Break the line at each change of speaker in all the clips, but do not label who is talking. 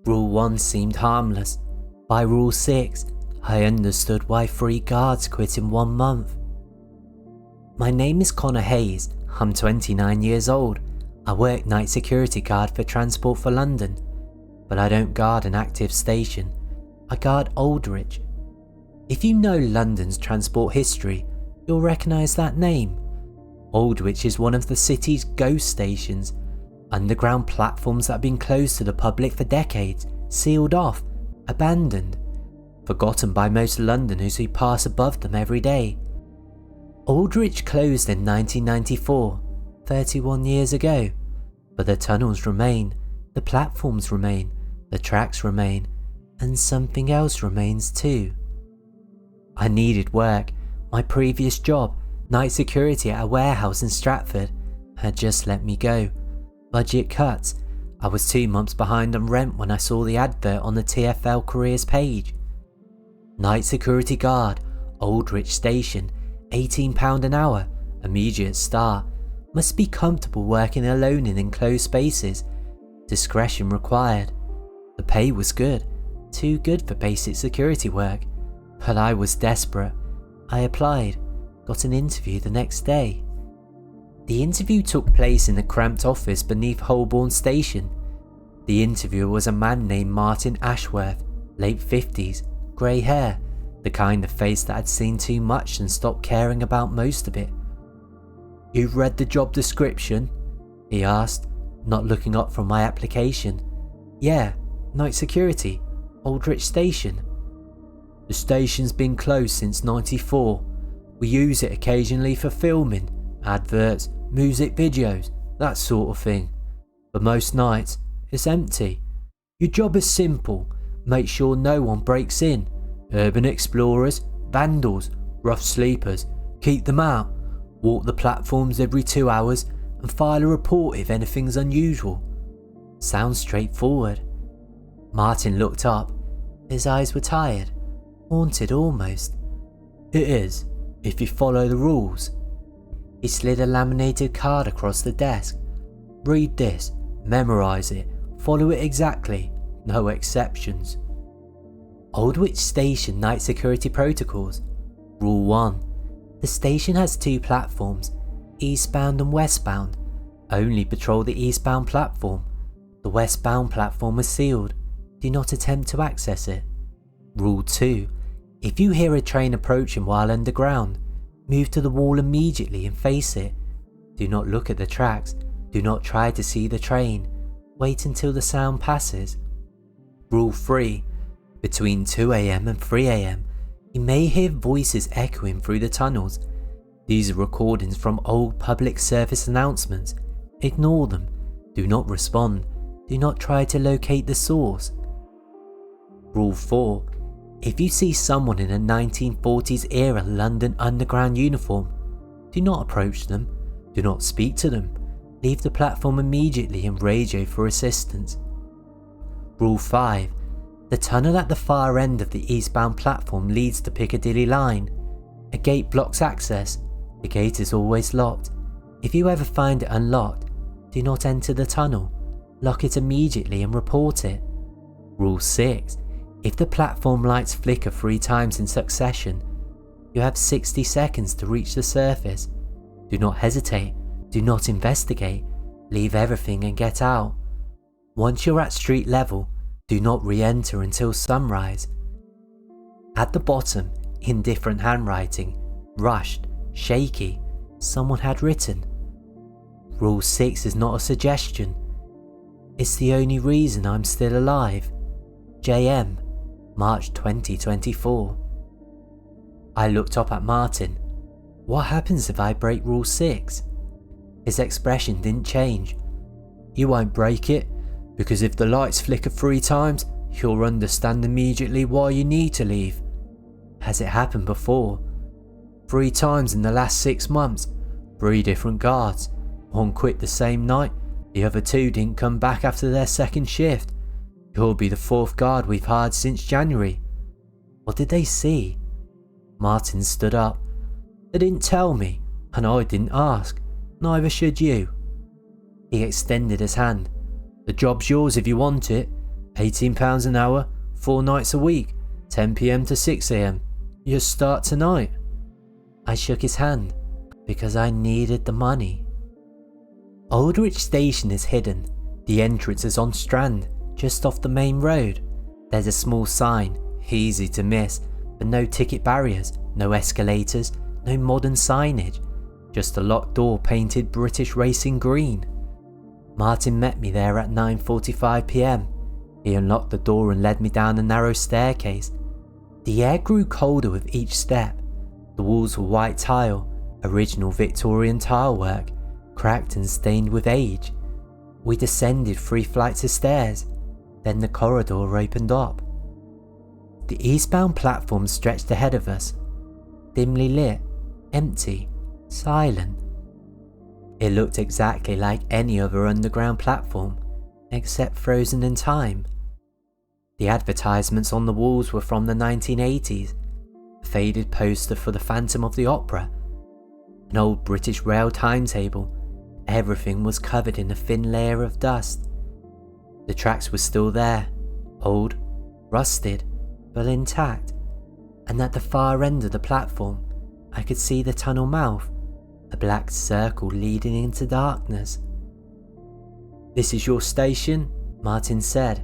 Rule 1 seemed harmless. By Rule 6, I understood why 3 guards quit in 1 month. My name is Connor Hayes. I'm 29 years old. I work night security guard for Transport for London. But I don't guard an active station. I guard Aldwych. If you know London's transport history, you'll recognise that name. Aldwych is one of the city's ghost stations. Underground platforms that have been closed to the public for decades, sealed off, abandoned, forgotten by most Londoners who pass above them every day. Aldwych closed in 1994, 31 years ago, but the tunnels remain, the platforms remain, the tracks remain, and something else remains too. I needed work. My previous job, night security at a warehouse in Stratford, had just let me go. Budget cuts. I was 2 months behind on rent when I saw the advert on the TfL careers page. Night security guard, Aldwych Station, £18 an hour, immediate start. Must be comfortable working alone in enclosed spaces. Discretion required. The pay was good, too good for basic security work. But I was desperate. I applied, got an interview the next day. The interview took place in the cramped office beneath Holborn Station. The interviewer was a man named Martin Ashworth, late 50s, grey hair, the kind of face that had seen too much and stopped caring about most of it. "You've read the job description?" he asked, not looking up from my application. "Yeah, night security, Aldwych Station." "The station's been closed since '94. We use it occasionally for filming, adverts, music videos, that sort of thing. But most nights, it's empty. Your job is simple. Make sure no one breaks in. Urban explorers, vandals, rough sleepers, keep them out. Walk the platforms every 2 hours and file a report if anything's unusual." Sounds straightforward. Martin looked up. His eyes were tired, haunted almost. "It is, if you follow the rules." He slid a laminated card across the desk. "Read this, memorise it, follow it exactly, no exceptions." Aldwych Station Night Security Protocols. Rule 1. The station has 2 platforms, Eastbound and Westbound. Only patrol the Eastbound platform. The Westbound platform is sealed. Do not attempt to access it. Rule 2. If you hear a train approaching while underground, move to the wall immediately and face it. Do not look at the tracks. Do not try to see the train. Wait until the sound passes. Rule 3. Between 2 AM and 3 AM, you may hear voices echoing through the tunnels. These are recordings from old public service announcements. Ignore them. Do not respond. Do not try to locate the source. Rule 4. If you see someone in a 1940s era London Underground uniform, do not approach them, do not speak to them, leave the platform immediately and radio for assistance. Rule 5. The tunnel at the far end of the eastbound platform leads to Piccadilly line. A gate blocks access. The gate is always locked. If you ever find it unlocked, do not enter the tunnel. Lock it immediately and report it. Rule 6. If the platform lights flicker 3 times in succession, you have 60 seconds to reach the surface. Do not hesitate, do not investigate, leave everything and get out. Once you're at street level, do not re-enter until sunrise. At the bottom, in different handwriting, rushed, shaky, someone had written, "Rule 6 is not a suggestion. It's the only reason I'm still alive. JM, March 2024. I looked up at Martin. What happens if I break Rule 6? His expression didn't change. You won't break it, because if the lights flicker 3 times, you'll understand immediately why you need to leave. Has it happened before? 3 times in the last 6 months, 3 different guards. One quit the same night, the other 2 didn't come back after their second shift. You'll be the 4th guard we've hired since January. What did they see? Martin stood up. They didn't tell me, and I didn't ask. Neither should you. He extended his hand. The job's yours if you want it. £18 an hour, 4 nights a week, 10 PM to 6 AM. You start tonight." I shook his hand because I needed the money. Aldwych Station is hidden. The entrance is on Strand, just off the main road. There's a small sign, easy to miss, but no ticket barriers, no escalators, no modern signage, just a locked door painted British racing green. Martin met me there at 9:45 PM. He unlocked the door and led me down a narrow staircase. The air grew colder with each step. The walls were white tile, original Victorian tilework, cracked and stained with age. We descended 3 flights of stairs, then the corridor opened up. The eastbound platform stretched ahead of us, dimly lit, empty, silent. It looked exactly like any other underground platform, except frozen in time. The advertisements on the walls were from the 1980s, a faded poster for the Phantom of the Opera, an old British Rail timetable. Everything was covered in a thin layer of dust. The tracks were still there, old, rusted, but intact, and at the far end of the platform I could see the tunnel mouth, a black circle leading into darkness. "This is your station," Martin said.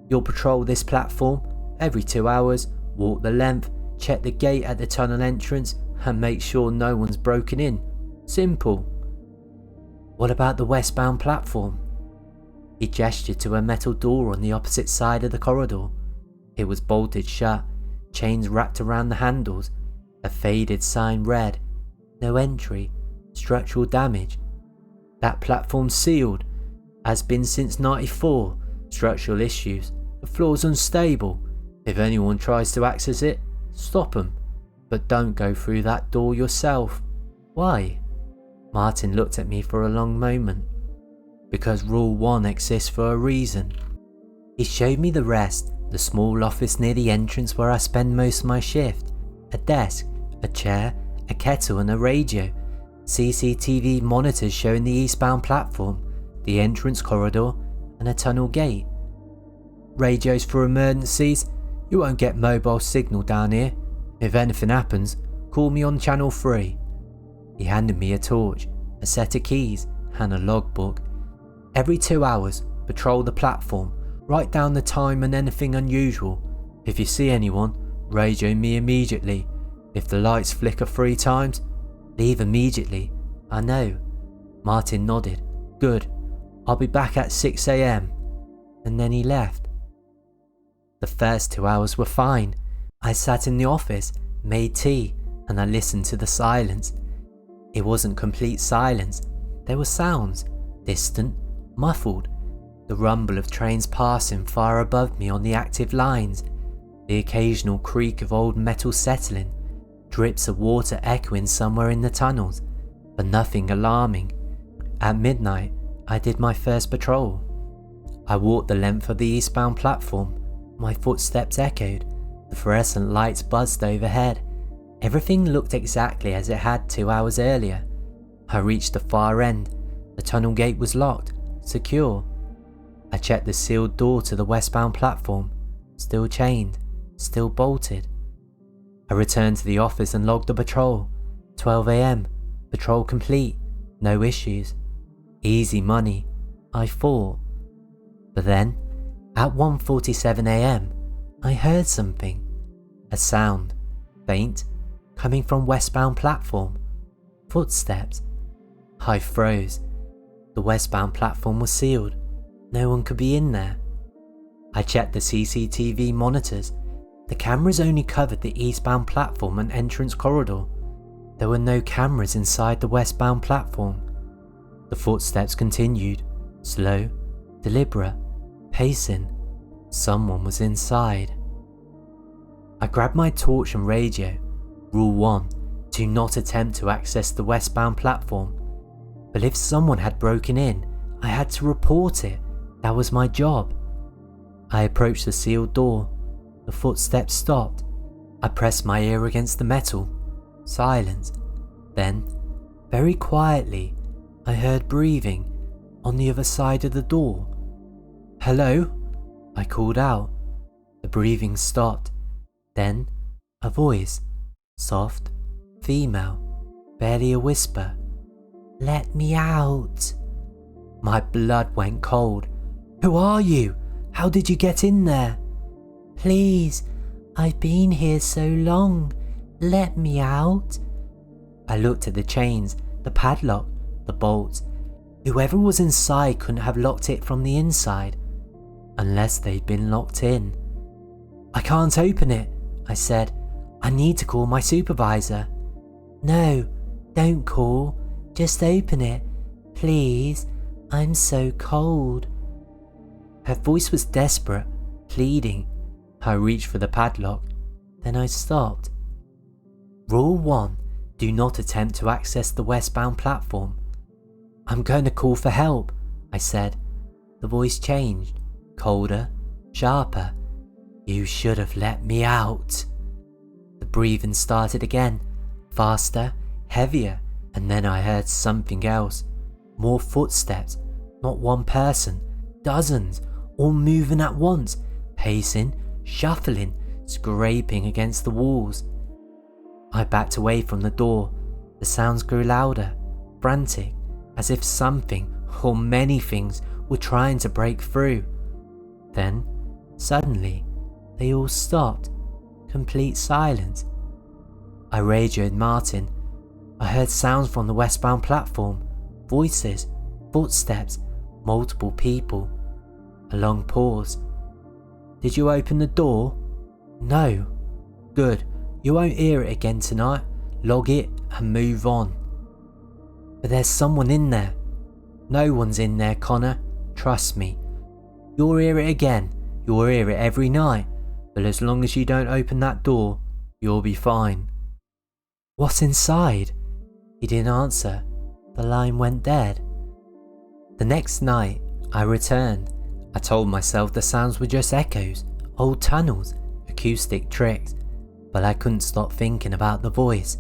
"You'll patrol this platform every 2 hours, walk the length, check the gate at the tunnel entrance, and make sure no one's broken in. Simple." "What about the westbound platform?" He gestured to a metal door on the opposite side of the corridor. It was bolted shut, chains wrapped around the handles, a faded sign read, "No entry, structural damage." "That platform's sealed, has been since '94, structural issues, the floor's unstable. If anyone tries to access it, stop them, but don't go through that door yourself." "Why?" Martin looked at me for a long moment. "Because Rule 1 exists for a reason." He showed me the rest, the small office near the entrance where I spend most of my shift, a desk, a chair, a kettle and a radio, CCTV monitors showing the eastbound platform, the entrance corridor and a tunnel gate. "Radios for emergencies. You won't get mobile signal down here. If anything happens, call me on channel 3. He handed me a torch, a set of keys and a logbook. "Every 2 hours, patrol the platform, write down the time and anything unusual. If you see anyone, radio me immediately. If the lights flicker 3 times, leave immediately." "I know." Martin nodded. "Good. I'll be back at 6 AM. And then he left. The first 2 hours were fine. I sat in the office, made tea, and I listened to the silence. It wasn't complete silence. There were sounds, distant, muffled. The rumble of trains passing far above me on the active lines, the occasional creak of old metal settling, drips of water echoing somewhere in the tunnels, but nothing alarming. At midnight, I did my first patrol. I walked the length of the eastbound platform. My footsteps echoed. The fluorescent lights buzzed overhead. Everything looked exactly as it had 2 hours earlier. I reached the far end. The tunnel gate was locked, secure. I checked the sealed door to the westbound platform, still chained, still bolted. I returned to the office and logged the patrol. 12 AM, patrol complete, no issues. Easy money, I thought. But then, at 1:47 AM, I heard something. A sound, faint, coming from westbound platform. Footsteps. I froze. The westbound platform was sealed. No one could be in there. I checked the CCTV monitors. The cameras only covered the eastbound platform and entrance corridor. There were no cameras inside the westbound platform. The footsteps continued, slow, deliberate, pacing. Someone was inside. I grabbed my torch and radio. Rule 1, do not attempt to access the westbound platform. But if someone had broken in, I had to report it. That was my job. I approached the sealed door. The footsteps stopped. I pressed my ear against the metal. Silence. Then, very quietly, I heard breathing on the other side of the door. "Hello?" I called out. The breathing stopped. Then, a voice, soft, female, barely a whisper. "Let me out." My blood went cold. "Who are you? How did you get in there?" "Please, I've been here so long. Let me out." I looked at the chains, the padlock, the bolts. Whoever was inside couldn't have locked it from the inside, unless they'd been locked in. "I can't open it," I said. "I need to call my supervisor." "No, don't call. Just open it. Please, I'm so cold." Her voice was desperate, pleading. I reached for the padlock, then I stopped. Rule 1. Do not attempt to access the Westbound platform. "I'm going to call for help," I said. The voice changed, colder, sharper. "You should have let me out." The breathing started again, faster, heavier, and then I heard something else. More footsteps, not one person, dozens, all moving at once, pacing, shuffling, scraping against the walls. I backed away from the door. The sounds grew louder, frantic, as if something or many things were trying to break through. Then, suddenly, they all stopped. Complete silence. I radioed Martin. I heard sounds from the Westbound platform, voices, footsteps, multiple people. A long pause. "Did you open the door?" "No." "Good. You won't hear it again tonight. Log it and move on." "But there's someone in there." "No one's in there, Connor. Trust me. You'll hear it again. You'll hear it every night. But as long as you don't open that door, you'll be fine." "What's inside?" He didn't answer. The line went dead. The next night, I returned. I told myself the sounds were just echoes, old tunnels, acoustic tricks, but I couldn't stop thinking about the voice.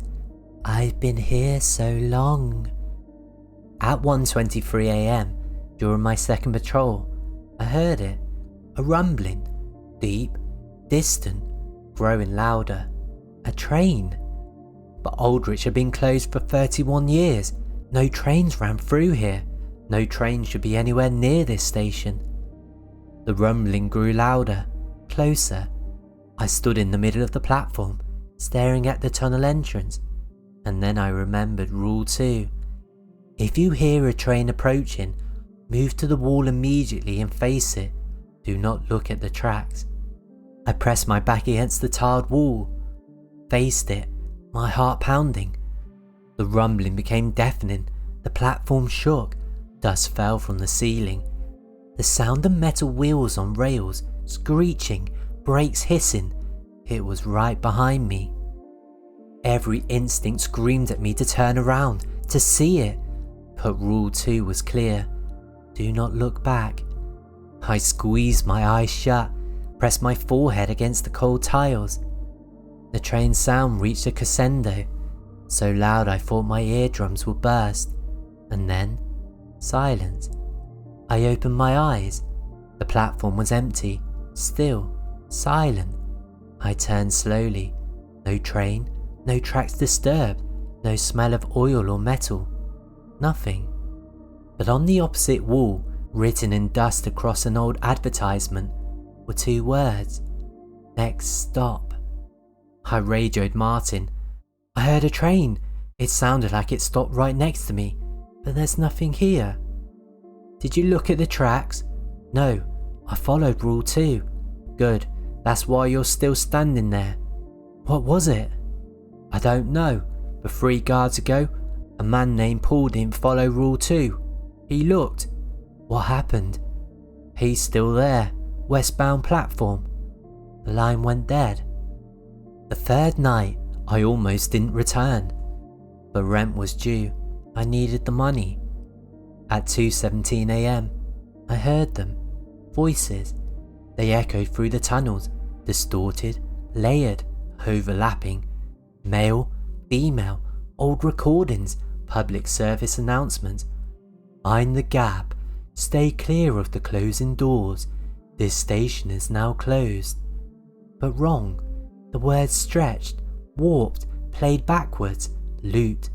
"I've been here so long." At 1:23 a.m, during my second patrol, I heard it. A rumbling, deep, distant, growing louder. A train. But Aldwych had been closed for 31 years. No trains ran through here. No train should be anywhere near this station. The rumbling grew louder, closer. I stood in the middle of the platform, staring at the tunnel entrance, and then I remembered Rule 2. If you hear a train approaching, move to the wall immediately and face it. Do not look at the tracks. I pressed my back against the tarred wall, faced it, my heart pounding. The rumbling became deafening, the platform shook, dust fell from the ceiling. The sound of metal wheels on rails, screeching, brakes hissing. It was right behind me. Every instinct screamed at me to turn around, to see it. But Rule 2 was clear. Do not look back. I squeezed my eyes shut, pressed my forehead against the cold tiles. The train sound reached a crescendo, so loud I thought my eardrums would burst. And then, silence. I opened my eyes. The platform was empty, still, silent. I turned slowly. No train, no tracks disturbed, no smell of oil or metal. Nothing. But on the opposite wall, written in dust across an old advertisement, were 2 words. Next stop. I radioed Martin. "I heard a train. It sounded like it stopped right next to me, but there's nothing here." "Did you look at the tracks?" "No, I followed Rule 2. "Good, that's why you're still standing there." "What was it?" "I don't know, but 3 guards ago, a man named Paul didn't follow Rule 2. He looked." "What happened?" "He's still there, Westbound platform." The line went dead. The third night, I almost didn't return, but rent was due. I needed the money. At 2:17 a.m, I heard them. Voices. They echoed through the tunnels, distorted, layered, overlapping. Male, female, old recordings, public service announcements. "Mind the gap. Stay clear of the closing doors. This station is now closed. But wrong. The words stretched, warped, played backwards, looped.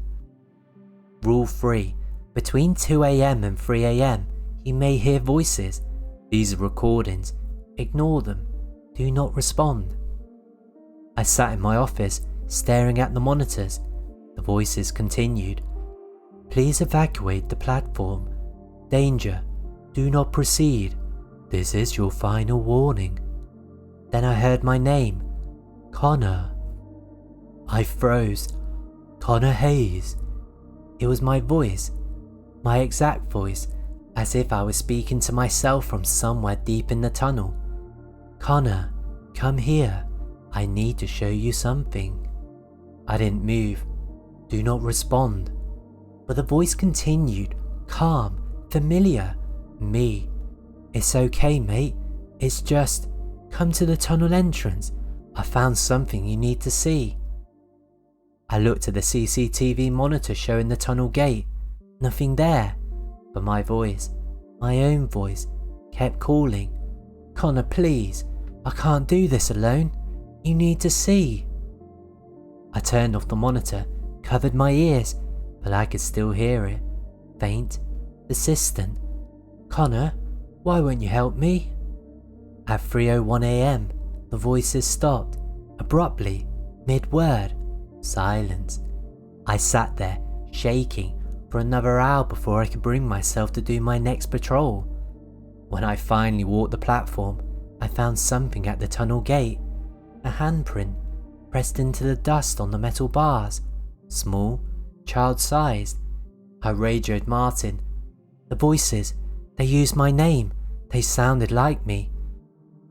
Rule 3. Between 2 AM and 3 AM, you may hear voices. These are recordings. Ignore them. Do not respond. I sat in my office, staring at the monitors. The voices continued. Please evacuate the platform. Danger. Do not proceed. This is your final warning. Then I heard my name. Connor. I froze. Connor Hayes. It was my voice. My exact voice, as if I was speaking to myself from somewhere deep in the tunnel. Connor, come here. I need to show you something. I didn't move. Do not respond. But the voice continued, calm, familiar. Me. It's okay, mate. It's just, come to the tunnel entrance. I found something you need to see. I looked at the CCTV monitor showing the tunnel gate. Nothing there. But my voice, my own voice, kept calling. Connor, please. I can't do this alone. You need to see. I turned off the monitor, covered my ears, but I could still hear it. Faint, persistent. Connor, why won't you help me? At 3:01 AM, the voices stopped, abruptly, mid-word. Silence. I sat there, shaking, for another hour before I could bring myself to do my next patrol. When I finally walked the platform, I found something at the tunnel gate. A handprint, pressed into the dust on the metal bars. Small, child-sized. I radioed Martin. The voices, they used my name. They sounded like me.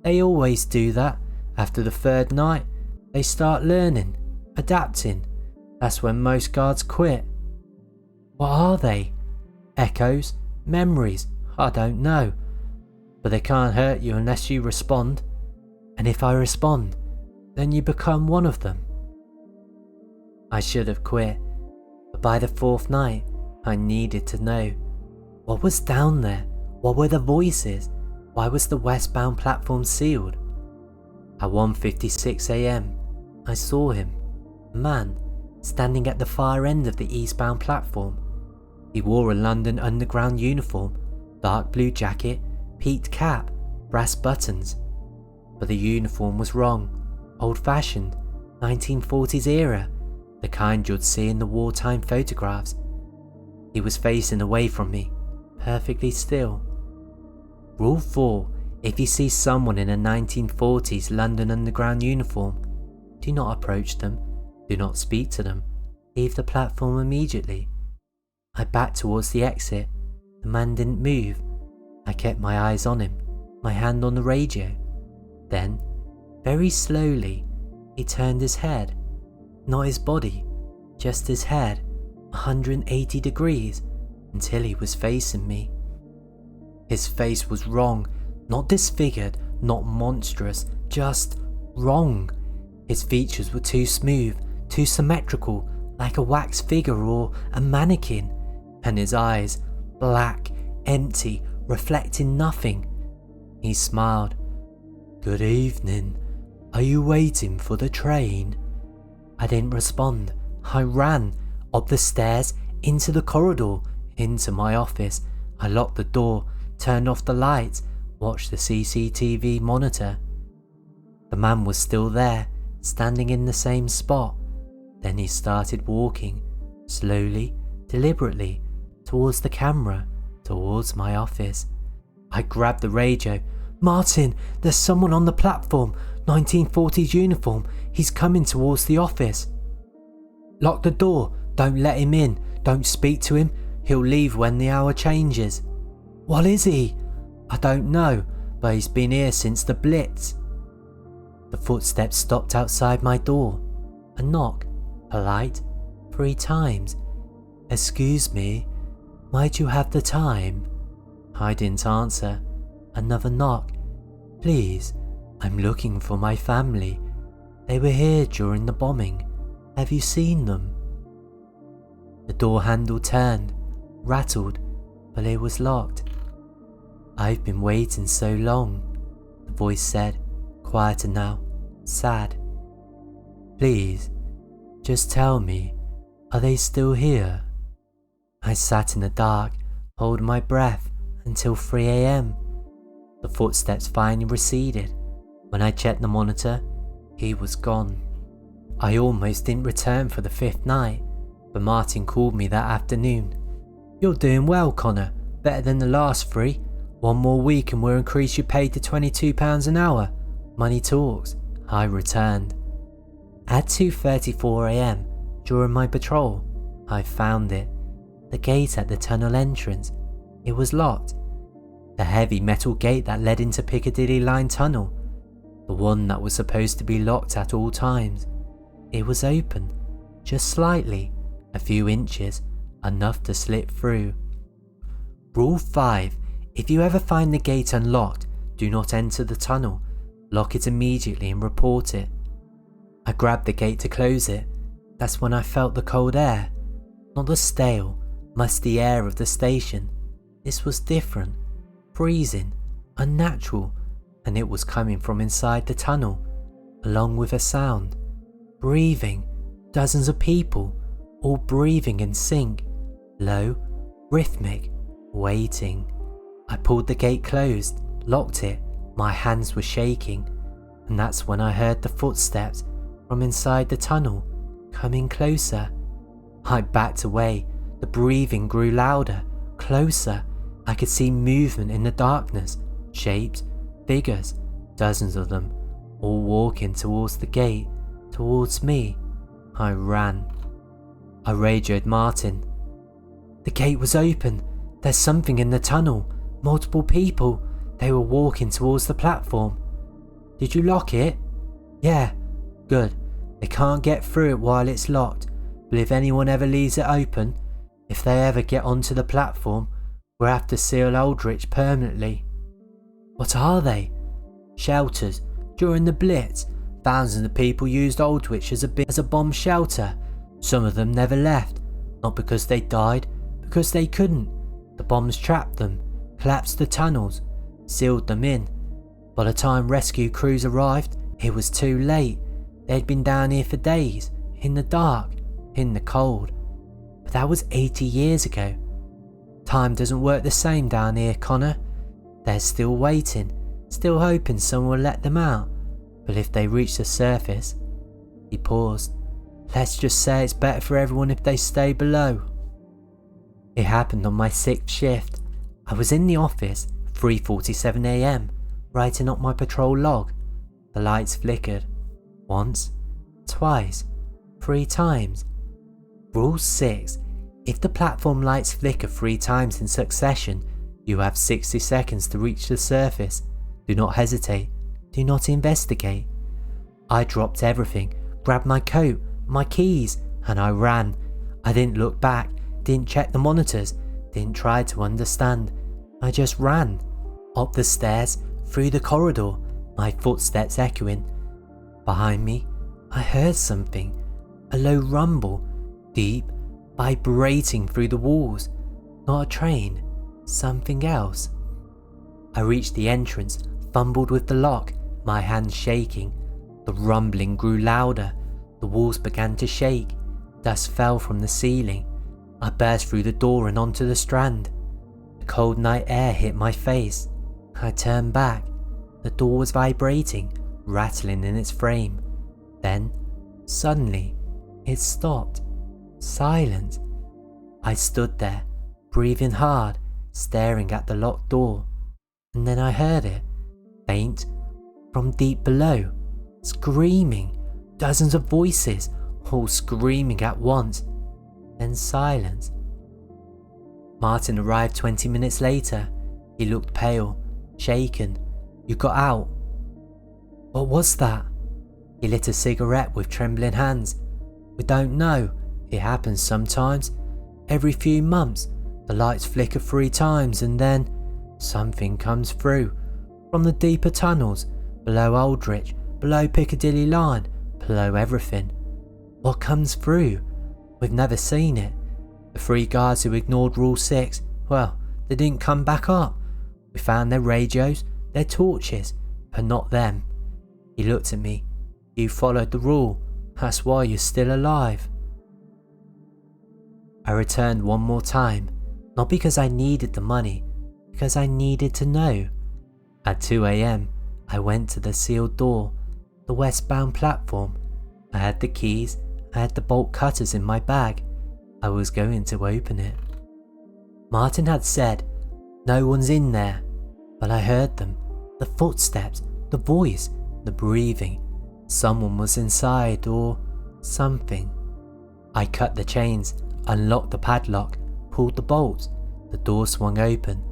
They always do that. After the third night, they start learning, adapting. That's when most guards quit. What are they? Echoes? Memories? I don't know. But they can't hurt you unless you respond. And if I respond, then you become one of them. I should have quit, but by the fourth night, I needed to know. What was down there? What were the voices? Why was the Westbound platform sealed? At 1:56 AM, I saw him, a man, standing at the far end of the Eastbound platform. He wore a London Underground uniform, dark blue jacket, peaked cap, brass buttons. But the uniform was wrong, old-fashioned, 1940s era, the kind you'd see in the wartime photographs. He was facing away from me, perfectly still. Rule 4. If you see someone in a 1940s London Underground uniform, do not approach them, do not speak to them, leave the platform immediately. I backed towards the exit. The man didn't move. I kept my eyes on him, my hand on the radio. Then, very slowly, he turned his head. Not his body, just his head, 180 degrees, until he was facing me. His face was wrong, not disfigured, not monstrous, just wrong. His features were too smooth, too symmetrical, like a wax figure or a mannequin, and his eyes, black, empty, reflecting nothing. He smiled. Good evening. Are you waiting for the train? I didn't respond. I ran up the stairs, into the corridor, into my office. I locked the door, turned off the lights, watched the CCTV monitor. The man was still there, standing in the same spot. Then he started walking, slowly, deliberately, towards the camera, towards my office. I grabbed the radio. Martin, there's someone on the platform, 1940s uniform. He's coming towards the office. Lock the door. Don't let him in. Don't speak to him. He'll leave when the hour changes. What is he? I don't know, but he's been here since the Blitz. The footsteps stopped outside my door. A knock, polite, 3 times. Excuse me, might you have the time? I didn't answer. Another knock. Please, I'm looking for my family. They were here during the bombing. Have you seen them? The door handle turned, rattled, but it was locked. I've been waiting so long. the voice said, quieter now, sad. "Please, just tell me, are they still here?" I sat in the dark, holding my breath until 3 a.m. The footsteps finally receded. When I checked the monitor, he was gone. I almost didn't return for the 5th night, but Martin called me that afternoon. "You're doing well, Connor. Better than the last 3. 1 more week and we'll increase your pay to £22 an hour. Money talks," I returned. At 2:34 a.m, during my patrol, I found it. The gate at the tunnel entrance. It was locked. The heavy metal gate that led into Piccadilly Line Tunnel. The one that was supposed to be locked at all times. It was open, just slightly, a few inches, enough to slip through. Rule 5. If you ever find the gate unlocked, do not enter the tunnel. Lock it immediately and report it. I grabbed the gate to close it. That's when I felt the cold air. Not the stale, musty air of the station. This was different, freezing, unnatural, and it was coming from inside the tunnel, along with a sound. Breathing, dozens of people, all breathing in sync, low, rhythmic, waiting. I pulled the gate closed, locked it, my hands were shaking, and that's when I heard the footsteps from inside the tunnel, coming closer. I backed away, the breathing grew louder, closer. I could see movement in the darkness, shapes, figures, dozens of them, all walking towards the gate, towards me. I ran. I radioed Martin. "The gate was open. There's something in the tunnel. Multiple people. They were walking towards the platform." "Did you lock it?" "Yeah." "Good. They can't get through it while it's locked, but if anyone ever leaves it open, if they ever get onto the platform, we'll have to seal Aldwych permanently." "What are they?" "Shelters. During the Blitz, thousands of people used Aldwych as a bomb shelter. Some of them never left, not because they died, because they couldn't. The bombs trapped them, collapsed the tunnels, sealed them in. By the time rescue crews arrived, it was too late. They'd been down here for days, in the dark, in the cold. But that was 80 years ago. Time doesn't work the same down here, Connor. They're still waiting, still hoping someone will let them out. But if they reach the surface..." He paused. "Let's just say it's better for everyone if they stay below." It happened on my 6th shift. I was in the office, 3:47 a.m, writing up my patrol log. The lights flickered. Once, twice, 3 times. Rule 6. If the platform lights flicker 3 times in succession, you have 60 seconds to reach the surface. Do not hesitate. Do not investigate. I dropped everything, grabbed my coat, my keys, and I ran. I didn't look back, didn't check the monitors, didn't try to understand. I just ran. Up the stairs, through the corridor, my footsteps echoing. Behind me, I heard something, a low rumble, deep, vibrating through the walls. Not a train, something else. I reached the entrance, fumbled with the lock, my hands shaking. The rumbling grew louder, the walls began to shake, dust fell from the ceiling. I burst through the door and onto the Strand. The cold night air hit my face. I turned back. The door was vibrating, rattling in its frame. Then, suddenly, it stopped. Silent. I stood there, breathing hard, staring at the locked door. And then I heard it, faint, from deep below, screaming, dozens of voices, all screaming at once. Then silence. Martin arrived 20 minutes later. He looked pale, shaken. "You got out." "What was that?" He lit a cigarette with trembling hands. "We don't know. It happens sometimes. Every few months, the lights flicker 3 times and then something comes through. From the deeper tunnels, below Aldwych, below Piccadilly Line, below everything. What comes through? We've never seen it. The 3 guards who ignored Rule 6, well, they didn't come back up. We found their radios, their torches. but not them. He looked at me. You followed the rule. That's why you're still alive. I returned one more time, not because I needed the money, because I needed to know. At 2 a.m, I went to the sealed door, the westbound platform. I had the keys, I had the bolt cutters in my bag. I was going to open it. Martin had said, "No one's in there," but I heard them, the footsteps, the voice, the breathing. Someone was inside or something. I cut the chains, unlocked the padlock, pulled the bolts. The door swung open.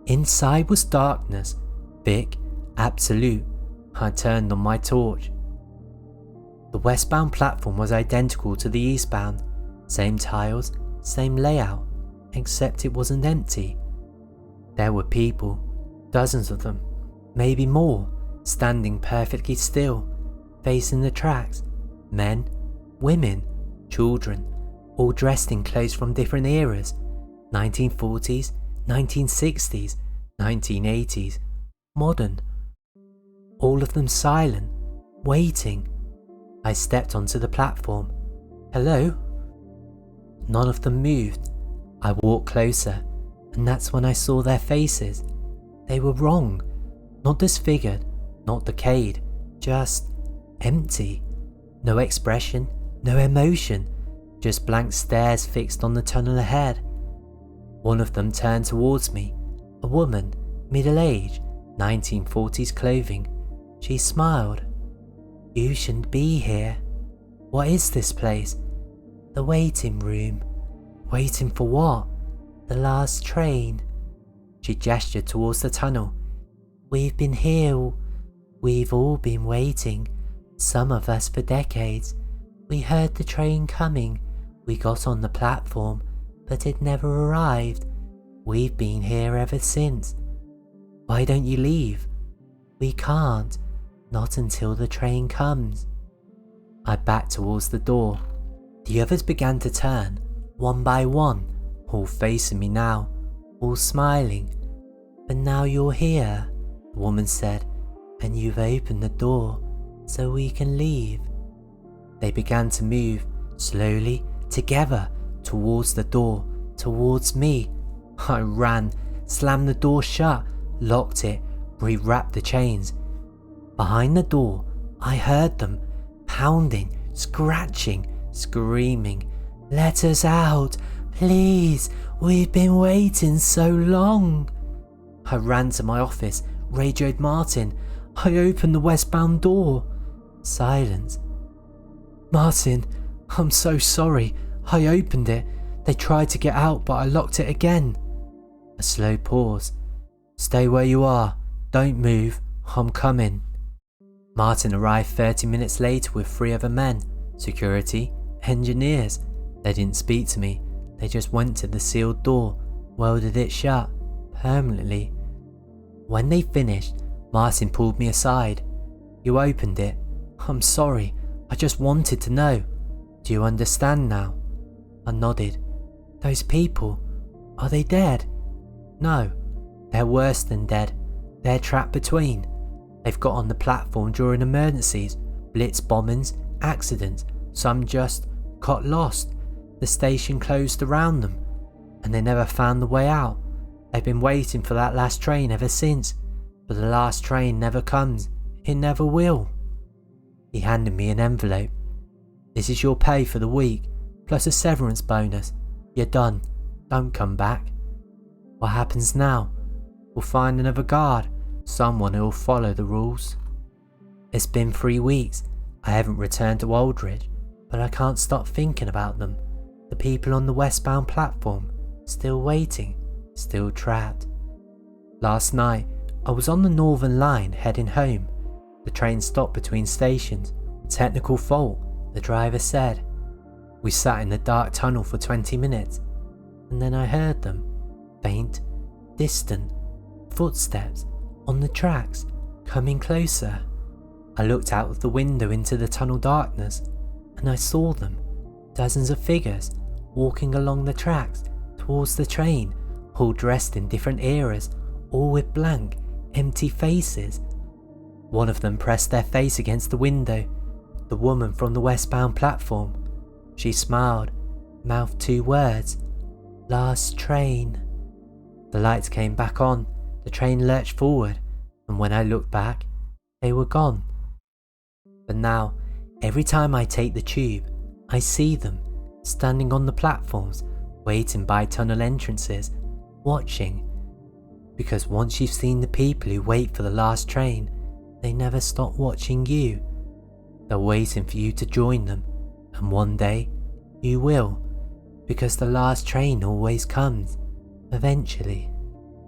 Inside was darkness, thick, absolute. I turned on my torch. The westbound platform was identical to the eastbound. Same tiles, same layout, except it wasn't empty. There were people, dozens of them, maybe more, standing perfectly still, facing the tracks. Men, women, children, all dressed in clothes from different eras. 1940s, 1960s, 1980s, modern. All of them silent, waiting. I stepped onto the platform. Hello? None of them moved. I walked closer, and that's when I saw their faces. They were wrong. Not disfigured, not decayed, just empty. No expression, no emotion, just blank stares fixed on the tunnel ahead. One of them turned towards me, a woman, middle-aged, 1940s clothing. She smiled. "You shouldn't be here. What is this place?" "The waiting room." "Waiting for what?" "The last train." She gestured towards the tunnel. "We've been here. We've all been waiting. Some of us for decades. We heard the train coming. We got on the platform, but it never arrived. We've been here ever since." "Why don't you leave?" "We can't. Not until the train comes." I backed towards the door. The others began to turn, one by one, all facing me now, all smiling. "But now you're here," the woman said, "and you've opened the door, so we can leave." They began to move, slowly, together, towards the door, towards me. I ran, slammed the door shut, locked it, rewrapped the chains. Behind the door, I heard them, pounding, scratching, screaming, "Let us out, please, we've been waiting so long." I ran to my office, radioed Martin. I opened the westbound door. Silence. "Martin, I'm so sorry. I opened it. They tried to get out, but I locked it again." A slow pause. "Stay where you are. Don't move. I'm coming." Martin arrived 30 minutes later with 3 other men, security, engineers. They didn't speak to me. They just went to the sealed door, welded it shut, permanently. When they finished, Martin pulled me aside. "You opened it. I'm sorry. I just wanted to know. Do you understand now?" I nodded. "Those people, are they dead?" "No, they're worse than dead. They're trapped between. They've got on the platform during emergencies, blitz bombings, accidents. Some just got lost. The station closed around them, and they never found the way out. They've been waiting for that last train ever since, but the last train never comes. It never will." He handed me an envelope. "This is your pay for the week, plus a severance bonus. You're done. Don't come back." "What happens now?" "We'll find another guard, someone who'll follow the rules." It's been 3 weeks. I haven't returned to Aldwych, but I can't stop thinking about them. The people on the westbound platform, still waiting, still trapped. Last night, I was on the Northern Line heading home. The train stopped between stations. Technical fault, the driver said. We sat in the dark tunnel for 20 minutes, and then I heard them. Faint, distant, footsteps on the tracks, coming closer. I looked out of the window into the tunnel darkness, and I saw them, dozens of figures, walking along the tracks towards the train, all dressed in different eras, all with blank, empty faces. One of them pressed their face against the window, the woman from the westbound platform. She smiled, mouthed 2 words, "Last train." The lights came back on, the train lurched forward, and when I looked back, they were gone. But now, every time I take the tube, I see them, standing on the platforms, waiting by tunnel entrances, watching. Because once you've seen the people who wait for the last train, they never stop watching you. They're waiting for you to join them, and one day, you will, because the last train always comes, eventually.